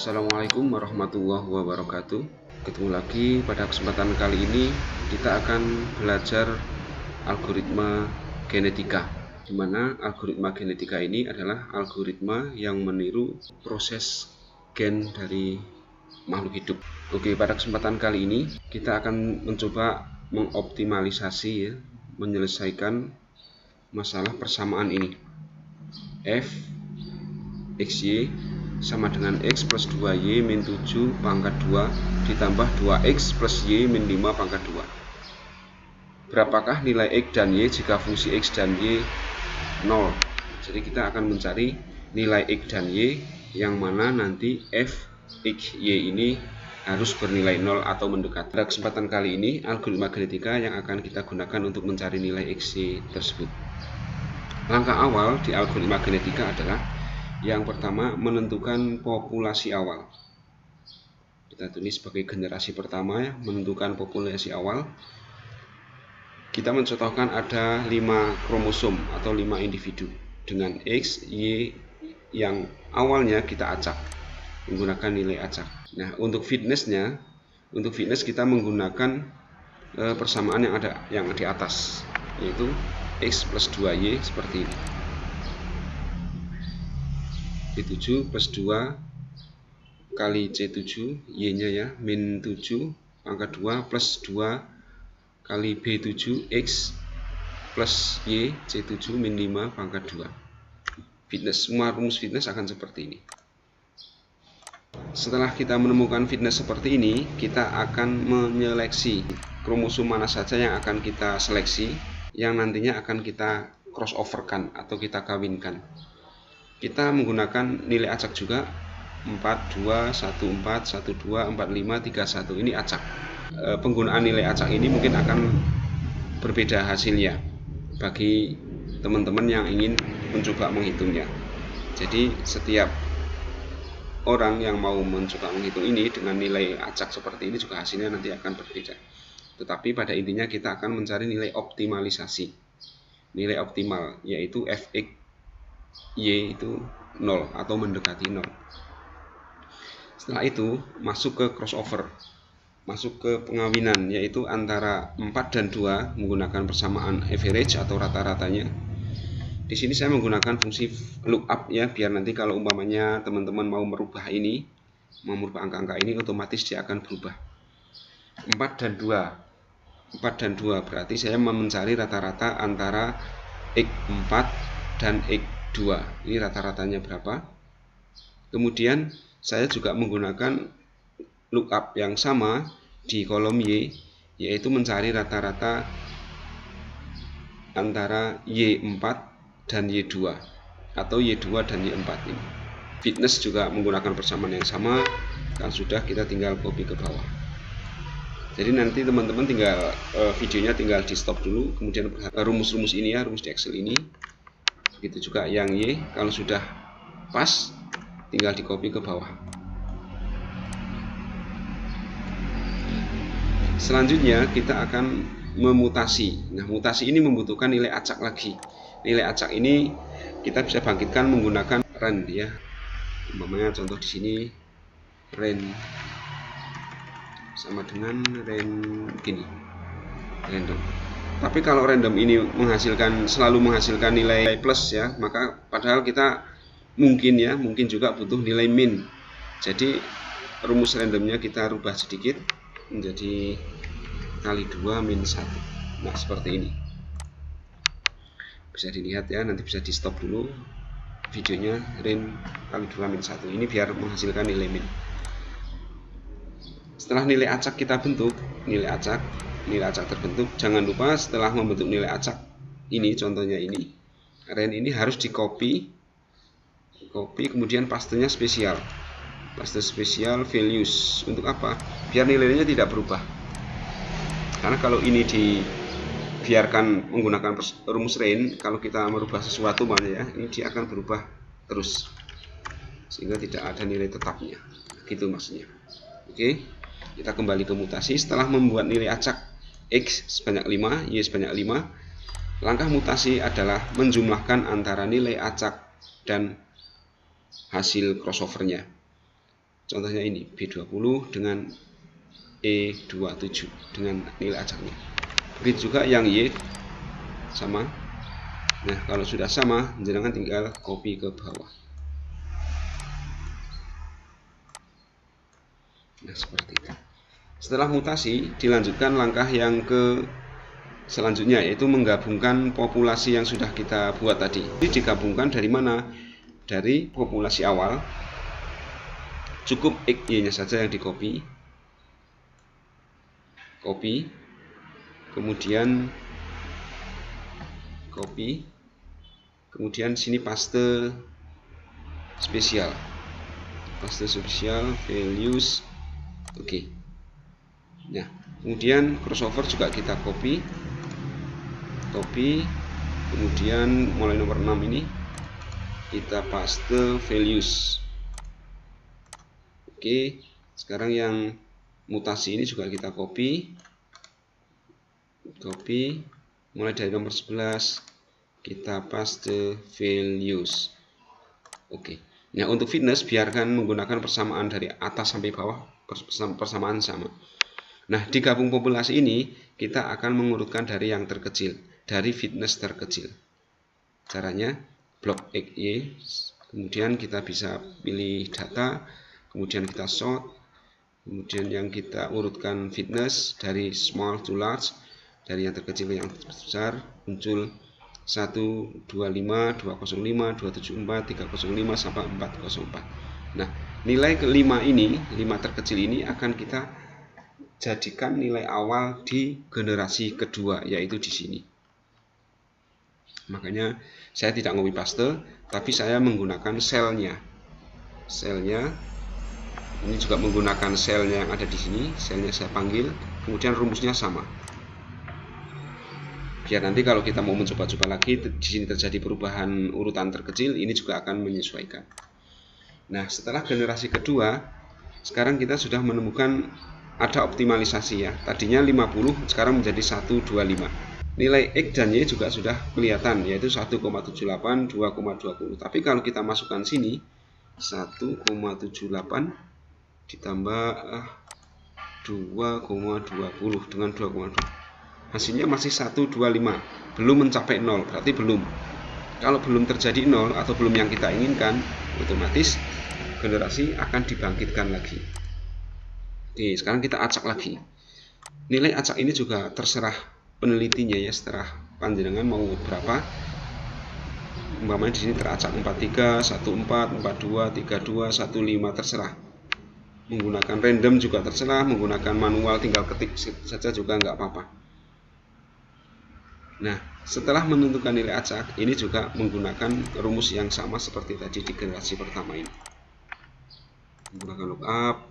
Assalamualaikum warahmatullahi wabarakatuh. Ketemu lagi pada kesempatan kali ini kita akan belajar algoritma genetika, di mana algoritma genetika ini adalah algoritma yang meniru proses gen dari makhluk hidup. Oke, pada kesempatan kali ini kita akan mencoba mengoptimalisasi menyelesaikan masalah persamaan ini. F XY sama dengan X plus 2Y min 7 pangkat 2 ditambah 2X plus Y min 5 pangkat 2. Berapakah nilai X dan Y jika fungsi X dan Y 0? Jadi kita akan mencari nilai X dan Y yang mana nanti F, X, Y ini harus bernilai 0 atau mendekati. Pada kesempatan kali ini algoritma genetika yang akan kita gunakan untuk mencari nilai X, Y tersebut. Langkah awal di algoritma genetika adalah yang pertama, menentukan populasi awal. Kita tulis sebagai generasi pertama ya, menentukan populasi awal. Kita mencontohkan ada 5 kromosom atau 5 individu dengan X, Y yang awalnya kita acak menggunakan nilai acak. Nah, untuk fitness kita menggunakan persamaan yang di atas, yaitu X plus 2Y seperti ini. B7 plus 2 kali C7 Y nya ya min 7 pangkat 2 plus 2 kali B7 X plus Y C7 min 5 pangkat 2. Fitness, semua rumus fitness akan seperti ini. Setelah kita menemukan fitness seperti ini, kita akan menyeleksi kromosom mana saja yang akan kita seleksi, yang nantinya akan kita crossoverkan atau kita kawinkan. Kita menggunakan nilai acak juga 42, 14, 12, 45, 31. Ini acak. Penggunaan nilai acak ini mungkin akan berbeda hasilnya bagi teman-teman yang ingin mencoba menghitungnya. Jadi setiap orang yang mau mencoba menghitung ini dengan nilai acak seperti ini juga hasilnya nanti akan berbeda. Tetapi pada intinya kita akan mencari nilai optimalisasi. Nilai optimal yaitu Fx Y itu 0 atau mendekati 0. Setelah itu masuk ke crossover, masuk ke pengawinan, yaitu antara 4 dan 2 menggunakan persamaan average atau rata-ratanya. Di sini saya menggunakan fungsi lookup ya, biar nanti kalau umpamanya teman-teman mau merubah ini, mau merubah angka-angka ini, otomatis dia akan berubah. 4 dan 2 berarti saya mencari rata-rata antara X4 dan X2. Ini rata-ratanya berapa. Kemudian saya juga menggunakan lookup yang sama di kolom Y, yaitu mencari rata-rata antara Y4 dan Y2 atau Y2 dan Y4 ini. Fitness juga menggunakan persamaan yang sama. Kalau sudah, kita tinggal copy ke bawah. Jadi nanti teman-teman tinggal videonya tinggal di stop dulu, kemudian rumus-rumus ini ya, rumus di Excel ini. Begitu juga yang Y, kalau sudah pas tinggal di copy ke bawah. Selanjutnya kita akan memutasi. Nah, mutasi ini membutuhkan nilai acak lagi. Nilai acak ini kita bisa bangkitkan menggunakan rand ya. Umpamanya contoh di sini rand sama dengan rand gini, random. Tapi kalau random ini selalu menghasilkan nilai plus ya, maka padahal kita mungkin juga butuh nilai min. Jadi rumus randomnya kita rubah sedikit menjadi kali 2 min 1. Nah, seperti ini. Bisa dilihat ya, nanti bisa di stop dulu videonya, rin kali 2 min 1. Ini biar menghasilkan nilai min. Setelah nilai acak kita bentuk, nilai acak terbentuk, jangan lupa setelah membentuk nilai acak ini, contohnya ini, ren ini harus di copy kemudian pastenya spesial, paste spesial values. Untuk apa? Biar nilainya tidak berubah. Karena kalau ini dibiarkan menggunakan rumus ren, kalau kita merubah sesuatu ya, ini dia akan berubah terus sehingga tidak ada nilai tetapnya, gitu maksudnya. Oke, kita kembali ke mutasi. Setelah membuat nilai acak X sebanyak 5, Y sebanyak 5, langkah mutasi adalah menjumlahkan antara nilai acak dan hasil crossovernya. Contohnya ini B20 dengan E27 dengan nilai acaknya. Begitu juga yang Y sama. Nah, kalau sudah sama, jenengan tinggal copy ke bawah. Nah, seperti itu. Setelah mutasi, dilanjutkan langkah yang selanjutnya, yaitu menggabungkan populasi yang sudah kita buat tadi. Ini digabungkan dari mana? Dari populasi awal. Cukup XY-nya saja yang di-copy. Kemudian copy, kemudian sini paste spesial, values. Oke. Nah, kemudian crossover juga kita copy, kemudian mulai nomor 6 ini kita paste values. Oke, sekarang yang mutasi ini juga kita copy, mulai dari nomor 11 kita paste values. Oke. Nah, untuk fitness biarkan menggunakan persamaan dari atas sampai bawah, persamaan sama. Nah, di gabung populasi ini kita akan mengurutkan dari yang terkecil, dari fitness terkecil. Caranya blok XY, kemudian kita bisa pilih data, kemudian kita sort, kemudian yang kita urutkan fitness dari small to large, dari yang terkecil ke yang besar, muncul 125, 205, 274, 305 sampai 404. Nah, nilai kelima ini, 5 terkecil ini akan kita jadikan nilai awal di generasi kedua, yaitu di sini. Makanya saya tidak copy paste, tapi saya menggunakan selnya. Ini juga menggunakan selnya yang ada di sini. Selnya saya panggil, kemudian rumusnya sama. Biar nanti kalau kita mau mencoba-coba lagi, di sini terjadi perubahan urutan terkecil, ini juga akan menyesuaikan. Nah, setelah generasi kedua, sekarang kita sudah menemukan ada optimalisasi ya. Tadinya 50, sekarang menjadi 125. Nilai X dan Y juga sudah kelihatan, yaitu 1,78, 2,20. Tapi kalau kita masukkan sini, 1,78 ditambah 2,20 dengan 2,20. Hasilnya masih 125, belum mencapai 0, berarti belum. Kalau belum terjadi 0 atau belum yang kita inginkan, otomatis generasi akan dibangkitkan lagi. Oke, sekarang kita acak lagi. Nilai acak ini juga terserah penelitinya ya, setelah panjenengan mau berapa. Umpamanya di sini teracak 43, 14, 42, 32, 15, terserah. Menggunakan random juga terserah, menggunakan manual tinggal ketik saja juga nggak apa-apa. Nah, setelah menentukan nilai acak, ini juga menggunakan rumus yang sama seperti tadi di generasi pertama ini. Menggunakan lookup,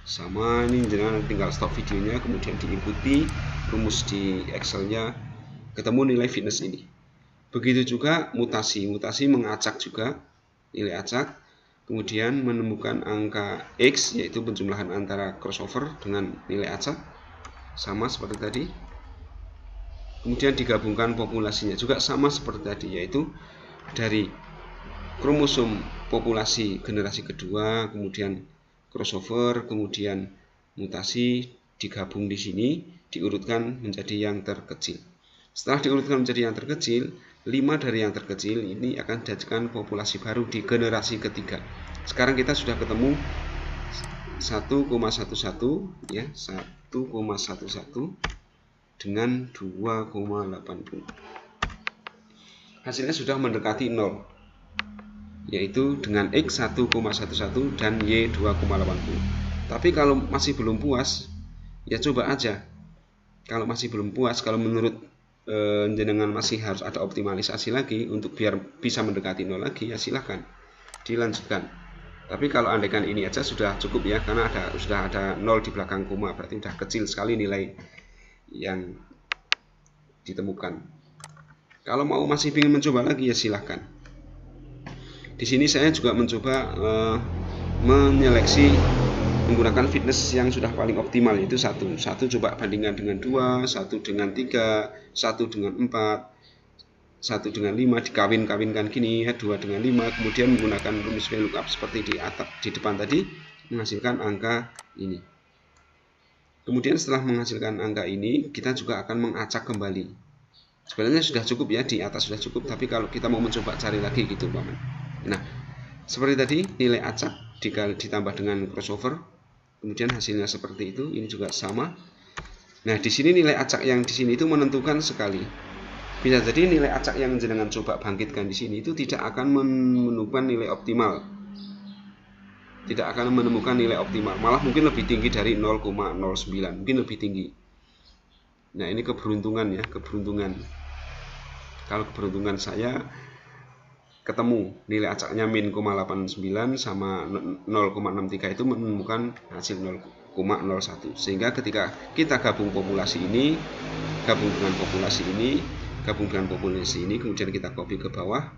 sama ini jangan tinggal stop videonya, kemudian diikuti rumus di Excelnya, ketemu nilai fitness ini. Begitu juga mutasi mengacak juga nilai acak, kemudian menemukan angka X, yaitu penjumlahan antara crossover dengan nilai acak, sama seperti tadi. Kemudian digabungkan populasinya juga sama seperti tadi, yaitu dari kromosom populasi generasi kedua, kemudian crossover, kemudian mutasi, digabung di sini, diurutkan menjadi yang terkecil. Setelah diurutkan menjadi yang terkecil, 5 dari yang terkecil ini akan dijadikan populasi baru di generasi ketiga. Sekarang kita sudah ketemu 1,11 ya, 1,11 dengan 2,80. Hasilnya sudah mendekati 0, yaitu dengan X 1,11 dan Y 2,80. Tapi kalau masih belum puas, ya coba aja. Kalau masih belum puas, kalau menurut jenengan masih harus ada optimalisasi lagi untuk biar bisa mendekati 0 lagi, ya silahkan dilanjutkan. Tapi kalau andaikan ini aja sudah cukup ya, karena sudah ada 0 di belakang koma, berarti sudah kecil sekali nilai yang ditemukan. Kalau mau masih ingin mencoba lagi, ya silahkan. Di sini saya juga mencoba menyeleksi menggunakan fitness yang sudah paling optimal, yaitu 1 coba bandingkan dengan 2, 1 dengan 3, 1 dengan 4, 1 dengan 5, dikawin-kawinkan gini ya, 2 dengan 5, kemudian menggunakan rumus VLOOKUP seperti di depan tadi, menghasilkan angka ini. Kemudian setelah menghasilkan angka ini, kita juga akan mengacak kembali. Sebenarnya sudah cukup ya, di atas sudah cukup, tapi kalau kita mau mencoba cari lagi gitu Paman. Nah, seperti tadi nilai acak ditambah dengan crossover, kemudian hasilnya seperti itu. Ini juga sama. Nah, di sini nilai acak yang di sini itu menentukan sekali. Bisa jadi nilai acak yang jenengan coba bangkitkan di sini itu tidak akan menemukan nilai optimal. Tidak akan menemukan nilai optimal, malah mungkin lebih tinggi dari 0,09, mungkin lebih tinggi. Nah, ini keberuntungan ya, keberuntungan. Kalau keberuntungan saya ketemu nilai acaknya min 0,89 sama 0,63 itu menemukan hasil 0,01. Sehingga ketika kita gabung populasi ini, gabung dengan populasi ini, kemudian kita copy ke bawah,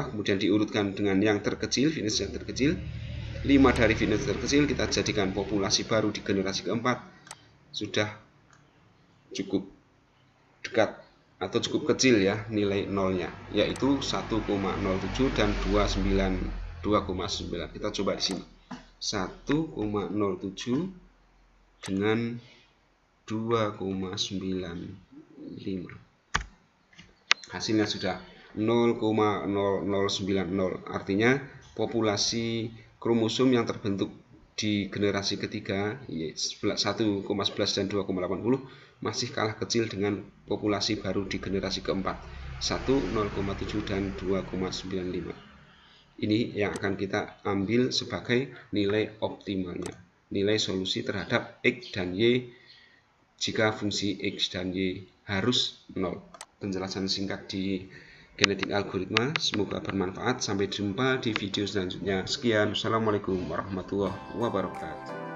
kemudian diurutkan dengan yang terkecil, finish yang terkecil. 5 dari finish terkecil kita jadikan populasi baru di generasi keempat. Sudah cukup dekat atau cukup kecil ya nilai nolnya, yaitu 1,07 dan 2,9. Kita coba di sini 1,07 dengan 2,95. Hasilnya sudah 0,0090. Artinya populasi kromosom yang terbentuk di generasi ketiga 1,11 dan 2,80 masih kalah kecil dengan populasi baru di generasi keempat 1, 0,7 dan 2,95. Ini yang akan kita ambil sebagai nilai optimalnya, nilai solusi terhadap X dan Y jika fungsi X dan Y harus 0. Penjelasan singkat di genetik algoritma, semoga bermanfaat. Sampai jumpa di video selanjutnya. Sekian, Assalamualaikum warahmatullahi wabarakatuh.